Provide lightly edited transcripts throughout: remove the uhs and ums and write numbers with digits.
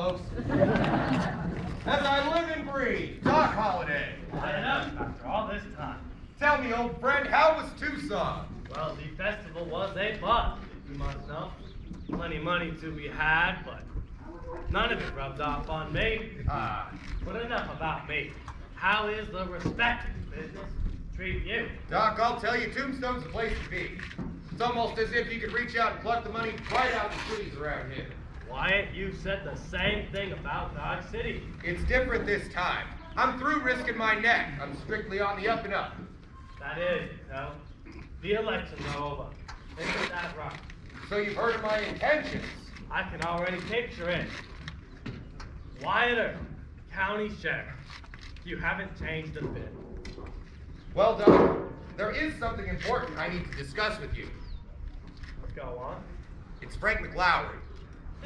folks. As I live and breathe, Doc Holliday. Lighten up after all this time. Tell me, old friend, how was Tucson? Well, the festival was a bust, you must know. Plenty of money to be had, but none of it rubbed off on me. But enough about me. How is the respected business treating you? Doc, I'll tell you, Tombstone's the place to be. It's almost as if you could reach out and pluck the money right out of the trees around here. Wyatt, you said the same thing about Dodge City. It's different this time. I'm through risking my neck. I'm strictly on the up and up. That is, you know. The elections are over. Isn't that right? So you've heard of my intentions. I can already picture it. Wyatt, county sheriff. You haven't changed a bit. Well, Doc, there is something important I need to discuss with you. Go on. It's Frank McLowry.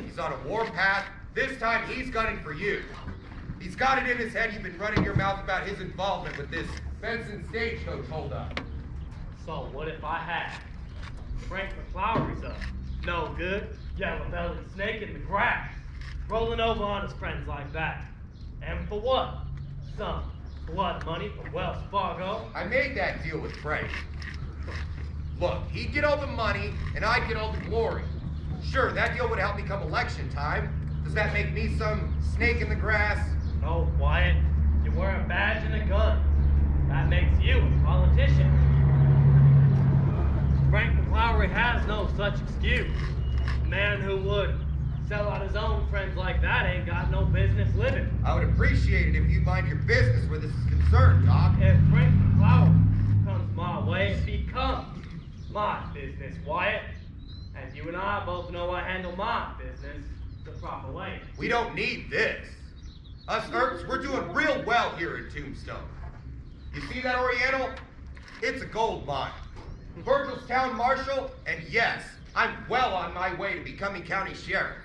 He's on a warpath. This time he's gunning for you. He's got it in his head you've been running your mouth about his involvement with this Benson stagecoach holdup. So what if I had? Frank McLowry's a no good, yellow-bellied snake in the grass, rolling over on his friends like that. And for what? Some blood money from Wells Fargo. I made that deal with Frank. Look, he'd get all the money, and I'd get all the glory. Sure, that deal would help me come election time. Does that make me some snake in the grass? No, Wyatt. You wear a badge and a gun. That makes you a politician. Frank McLowry has no such excuse. A man who would sell out his own friends like that ain't got no business living. I would appreciate it if you'd mind your business where this is concerned, Doc. If Frank McLowry comes my way, it becomes my business, Wyatt. And you and I both know I handle my business the proper way. We don't need this. Us Earps, we're doing real well here in Tombstone. You see that Oriental? It's a gold mine. Virgil's town marshal, and yes, I'm well on my way to becoming county sheriff.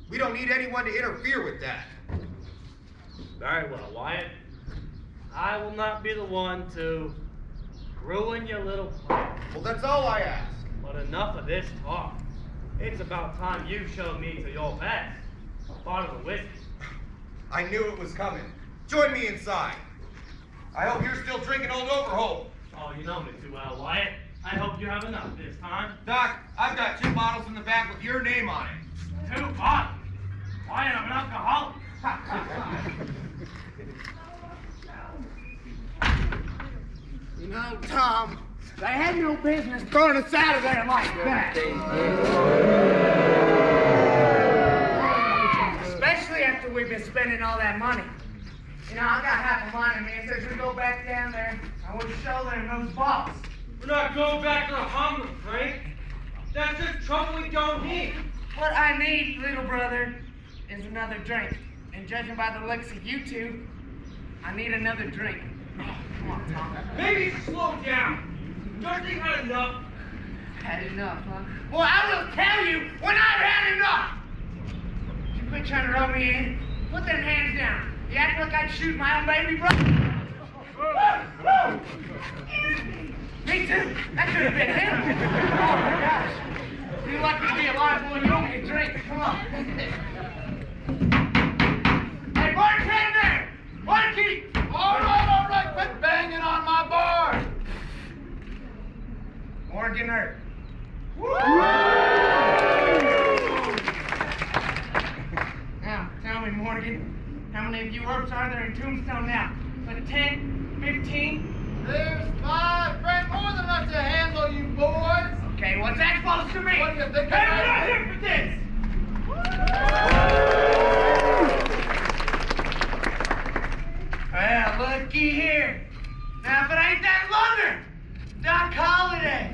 We don't need anyone to interfere with that. Very well, Wyatt. I will not be the one to ruin your little plan. Well, that's all I ask. But enough of this talk. It's about time you showed me to your best. Part of the whiskey. I knew it was coming. Join me inside. I hope you're still drinking Old Overholt. Oh, you know me too well, Wyatt. I hope you have enough this time. Doc, I've got 2 bottles in the back with your name on it. 2 bottles? Wyatt, I'm an alcoholic. You know, Tom, they had no business throwing us out of there like that. Especially after we've been spending all that money. You know, I got half a mind in me and says we go back down there and we'll show them those bottles. We're not going back to the homeless, Frank. That's just trouble we don't need. What I need, little brother, is another drink. And judging by the looks of you two, I need another drink. Oh, come on, Tom. Maybe slow down. Don't you had enough? Had enough, huh? Well, I will tell you when I've had enough! You quit trying to rub me in. Put them hands down. You act like I'd shoot my own baby brother. Me too. That could have been him. Oh my gosh. You're lucky to be alive, boy. You don't get a drink. Come on. Hey, bartender! Barkeep! All right, quit banging on my bar. Morgan Earp. Now, tell me, Morgan, how many of you Earps are there in Tombstone now? Like 10, 15? There's 5, Frank, more than enough to handle you boys. Okay, what's that supposed to mean? What do you think? Hey, we're not here for this! Well, looky here. Now, if it ain't that loner, Doc Holliday.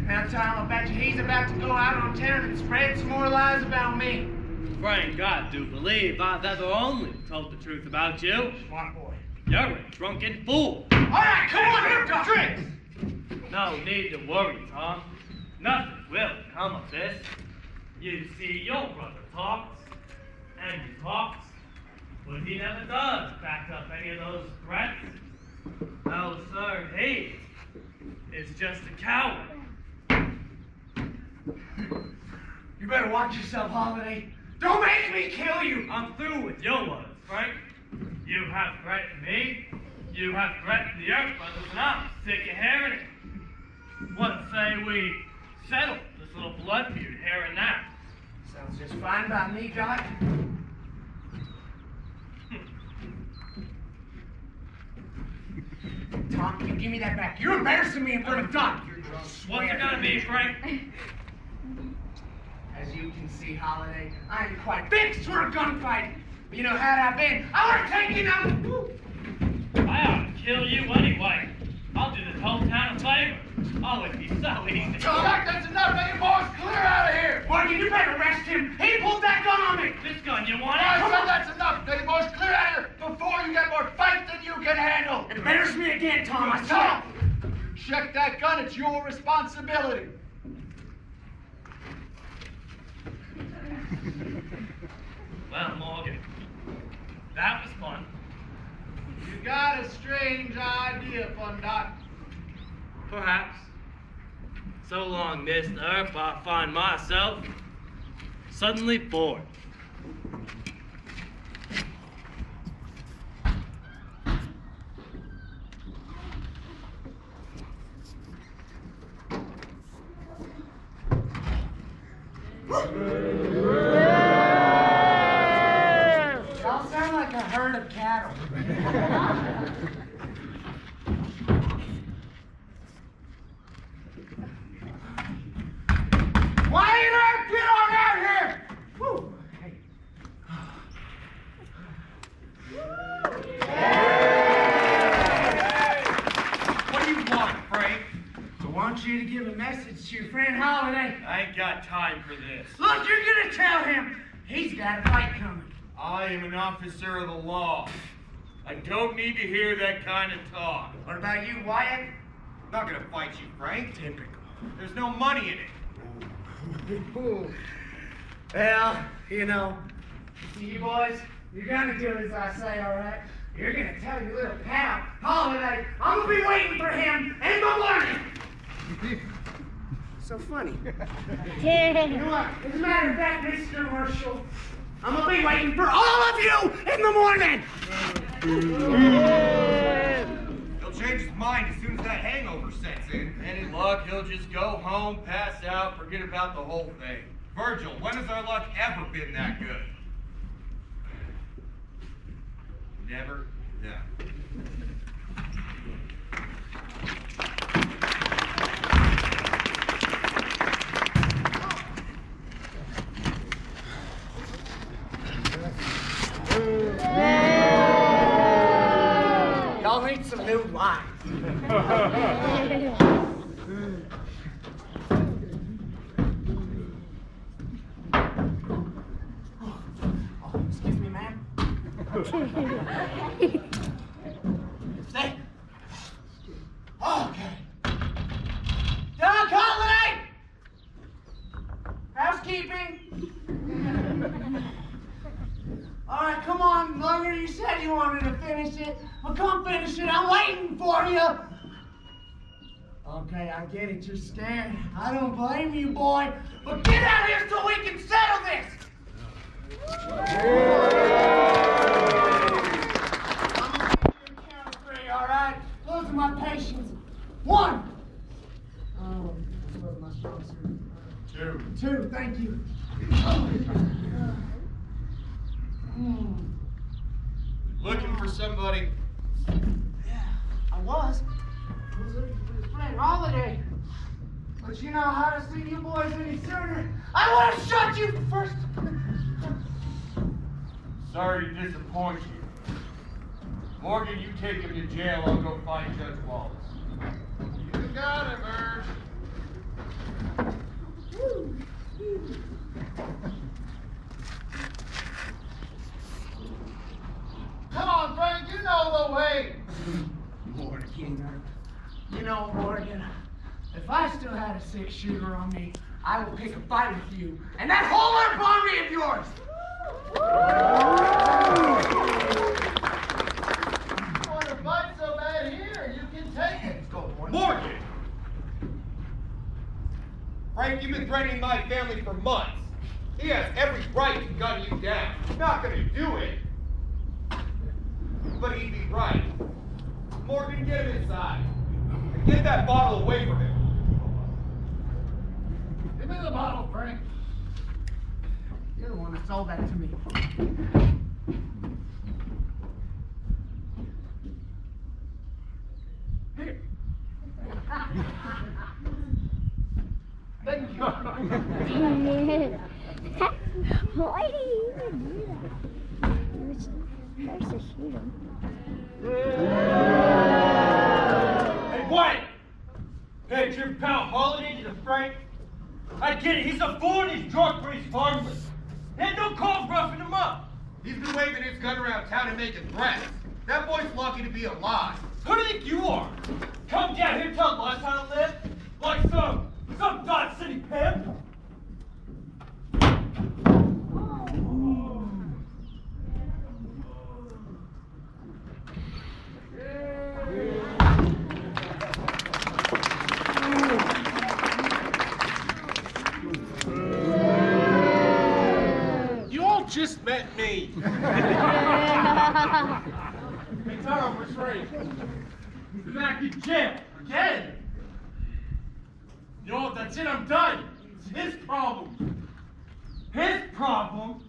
Now, Tom, I bet you he's about to go out on town and spread some more lies about me. Frank, I do believe I've ever only told the truth about you. Smart boy. You're a drunken fool. All right, come on, here comes drinks. No need to worry, Tom. Nothing will come of this. You see, your brother talks, and he talks, but he never does back up any of those threats. No, sir, he is just a coward. You better watch yourself, Holiday. Don't make me kill you! I'm through with your words, Frank. You have threatened me. You have threatened the Earth Brothers, and I'm sick of hearing it. What say we settle this little blood feud here and now? Sounds just fine by me, Doc. Tom, can you give me that back? You're embarrassing me in front of Doc. What's it gonna be, Frank? As you can see, Holiday, I ain't quite fixed for a gunfight. But you know, had I been, I would have taken you out. I ought to kill you anyway. I'll do this whole town a favor. Oh, it'd be so easy. Doc, that's enough. Now you boys clear out of here. Morgan, you better arrest him. He pulled that gun on me. This gun, you want I it? said that's enough. Now you boys clear out of here before you get more fight than you can handle. Embarrass me again, Tom. I saw. Check that gun. It's your responsibility. Well, Morgan, that was fun. You got a strange idea, Fun Doc. Perhaps. So long, Miss Earth, I find myself suddenly bored. Y'all sound like a herd of cattle. Quiet up! Get on out here! Whew. Hey. What do you want, Frank? I want you to give a message to your friend Holiday. I ain't got time for this. Look, you're gonna tell him he's got a fight coming. I am an officer of the law. I don't need to hear that kind of talk. What about you, Wyatt? I'm not gonna fight you, Frank. Typical. There's no money in it. Well, you know, you boys, you're gonna do as I say, all right? You're gonna tell your little pal, Holiday, I'm gonna be waiting for him in the morning. So funny. You know what? As a matter of fact, Mr. Marshall, I'm gonna be waiting for all of you in the morning. He'll change his mind as soon as that hangover sets in. Any luck, he'll just go home, pass out, forget about the whole thing. Virgil, when has our luck ever been that good? Never? Yeah. Y'all need some new wine. Excuse me, ma'am. Stay. Okay. Doc Holiday! Housekeeping? All right, come on, Longer. You said you wanted to finish it. Well, come finish it. I'm waiting for you. Okay, I get it. You're scared. I don't blame you, boy. But get out here so we can settle this. I'm gonna give you a count of 3, all right? Losing my patience. 1. Oh, this wasn't my strong suit. 2, thank you. Looking for somebody. Yeah, I was. I was looking for his friend Holiday. But you know how to see you boys any sooner. I would have shot you first. Sorry to disappoint you. Morgan, you take him to jail. I'll go find Judge Wallace. You got it, Merge. Come on, Frank, you know the way. Morgan, you know, Morgan, if I still had a 6-shooter on me, I would pick a fight with you and that whole Earth army of yours. You want to fight so bad here, you can take it. Let's go, boy. Morgan! Frank, you've been threatening my family for months. He has every right to gun you down. He's not gonna do it. But he'd be right. Morgan, get him inside. And get that bottle away from him. Give me the bottle, Frank. You're the one that sold that to me. Here. Thank you. Why do you even do that? You're supposed to shoot him. Hey, what? Hey, your pal Holiday to the Frank? I get it, he's a fool and he's drunk, but he's harmless. Ain't no call roughing him up. He's been waving his gun around town and making threats. That boy's lucky to be alive. Who do you think you are? Come down here telling us how to live? Like some Dodge City pimp? You all just met me. Hey, Tom, where's Frank? He's back in jail. Again? You know what, that's it, I'm done. It's his problem. His problem?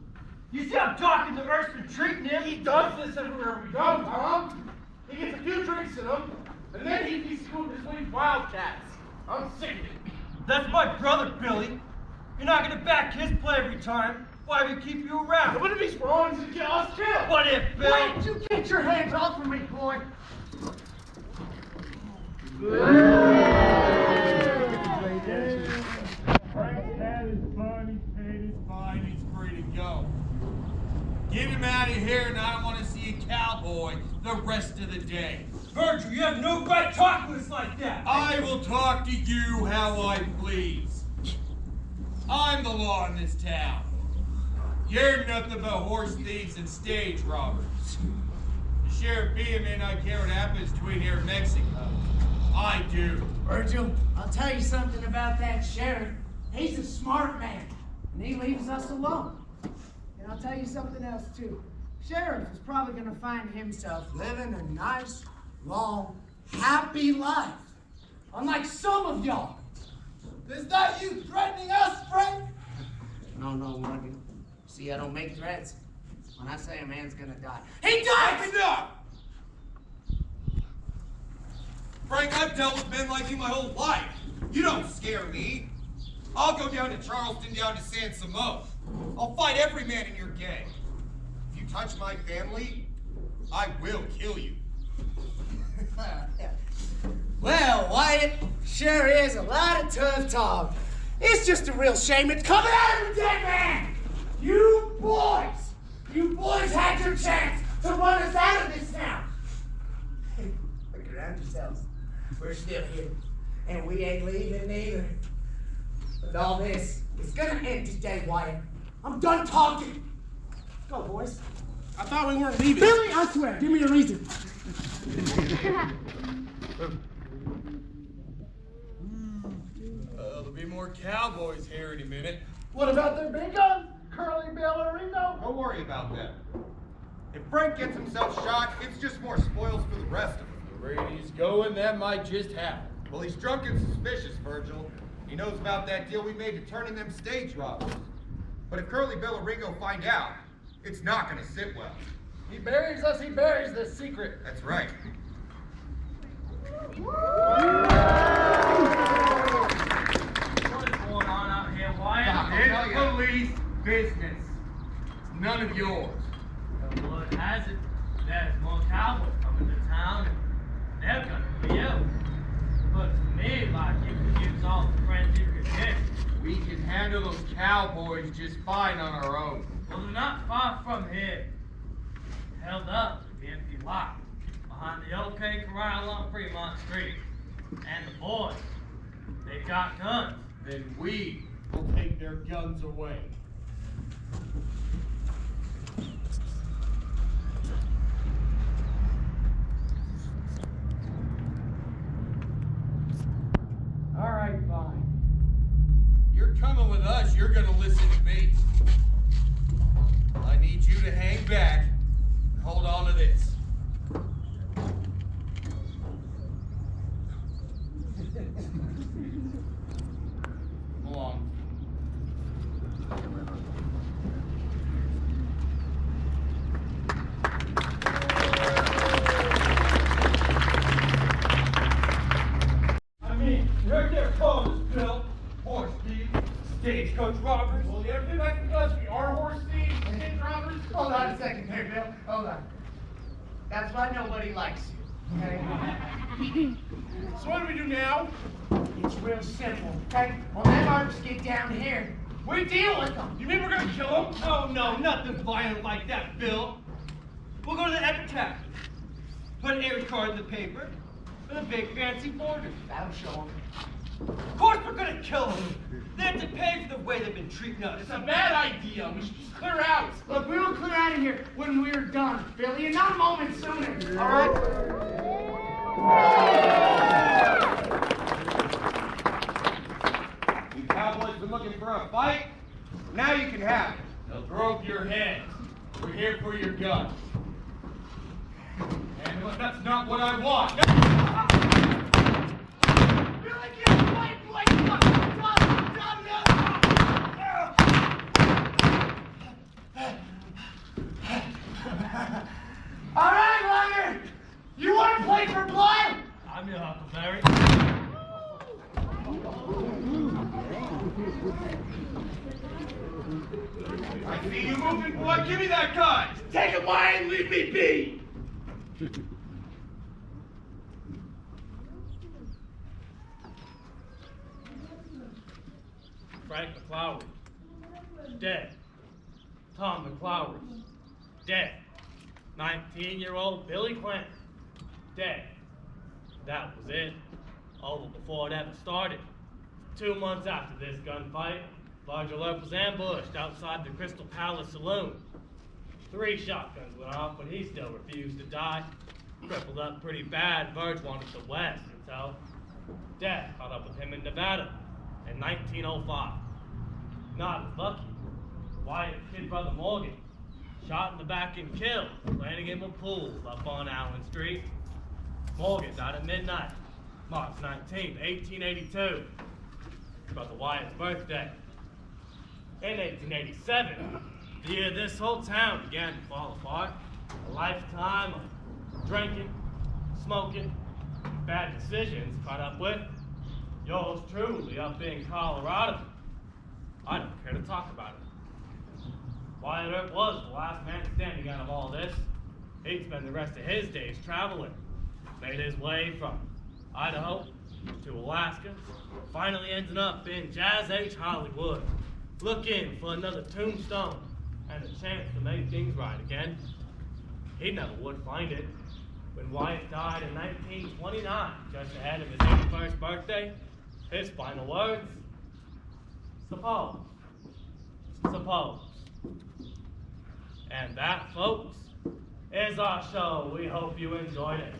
You see how Doc and the Earth's been treating him? He does this everywhere we go, Tom. He gets a few drinks in him, and then he beats school his way wildcats. I'm sick of it. That's my brother, Billy. You're not gonna back his play every time. Why would he keep you around? What if he's wrong and get us killed? What if, Bill? Wait, you get your hands off of me, boy. Frank's had his fun, he's paid his fine, he's free to go. Get him out of here, and I don't want to see a cowboy the rest of the day. Virgil, you have no right talking to us like that. I will talk to you how I please. I'm the law in this town. You're nothing but horse thieves and stage robbers. The sheriff being may not care what happens between here and Mexico. I do. Virgil, I'll tell you something about that sheriff. He's a smart man, and he leaves us alone. And I'll tell you something else, too. Sheriff is probably going to find himself living a nice, long, happy life. Unlike some of y'all. Is that you threatening us, Frank? No, Morgan. See, I don't make threats. When I say a man's going to die, he dies! Enough! Frank, I've dealt with men like you my whole life. You don't scare me. I'll go down to Charleston, down to San Simone. I'll fight every man in your gang. If you touch my family, I will kill you. Well, Wyatt, sure is a lot of tough talk. It's just a real shame it's coming out of a dead man! You boys had your chance to run us out of this town. Look around yourselves. We're still here, and we ain't leaving neither. But all this is gonna end today, Wyatt. I'm done talking. Go, boys. I thought we weren't leaving. Billy, I swear, give me a reason. There'll be more cowboys here in a minute. What about their big guns? Curly Bill and Ringo? Don't worry about that. If Frank gets himself shot, it's just more spoils for the rest of them. Brady's going, that might just happen. Well, he's drunk and suspicious, Virgil. He knows about that deal we made to turning them stage robbers. But if Curly Bill and Ringo find out, it's not gonna sit well. He buries us, he buries the secret. That's right. What is going on out here, Wyatt? It's police business. It's none of yours. The Lord has it. There's more cowboys coming to town, and they're gonna be you. Looks to me like you could use all the friends you could get. We can handle those cowboys just fine on our own. Well, they're not far from here. Held up in the empty lot behind the OK Corral on Fremont Street. And the boys, they've got guns. Then we will take their guns away. All right, fine. You're coming with us, you're gonna listen to me. Judge Roberts. Well, you ever think that's because we are horse thieves and hit robbers? Hold on a second there, Bill. Hold on. That's why nobody likes you. Okay? So what do we do now? It's real simple, okay? When them arcs get down here, we deal with them. You mean we're gonna kill him? Oh no, nothing violent like that, Bill. We'll go to the epitaph. Put an air card in the paper with a big fancy border. That'll show them. Of course we're gonna kill them. They have to pay for the way they've been treating us. It's a bad idea. We should just clear out. Look, we will clear out of here when we're done, Billy, and not a moment sooner. All right? You cowboys been looking for a fight? Now you can have it. They'll throw up your heads. We're here for your guns. And that's not what I want. Billy, get away, boy! All right, Lugger! You want to play for blood? I'm your Huckleberry. I see you moving, boy. Give me that gun. Take it away and leave me be! Frank McClowry, dead. Tom McClowry, dead. 19-year-old Billy Clinton, dead. That was it. Over before it ever started. 2 months after this gunfight, Large Alert was ambushed outside the Crystal Palace Saloon. 3 shotguns went off, but he still refused to die. Crippled up pretty bad, Verge wanted the West until death caught up with him in Nevada in 1905. Not as lucky. Wyatt's kid brother Morgan, shot in the back and killed, landing in a pool up on Allen Street. Morgan died at midnight, March 19th, 1882. Brother Wyatt's birthday. In 1887, the year this whole town began to fall apart. A lifetime of drinking, smoking, bad decisions caught up with. Yours truly up in Colorado. I don't care to talk about it. Wyatt Earp was the last man standing out of all this. He'd spend the rest of his days traveling. Made his way from Idaho to Alaska, finally ending up in Jazz Age Hollywood, looking for another tombstone and a chance to make things right again. He never would find it. When Wyatt died in 1929, just ahead of his 81st birthday, his final words, suppose. And that, folks, is our show. We hope you enjoyed it.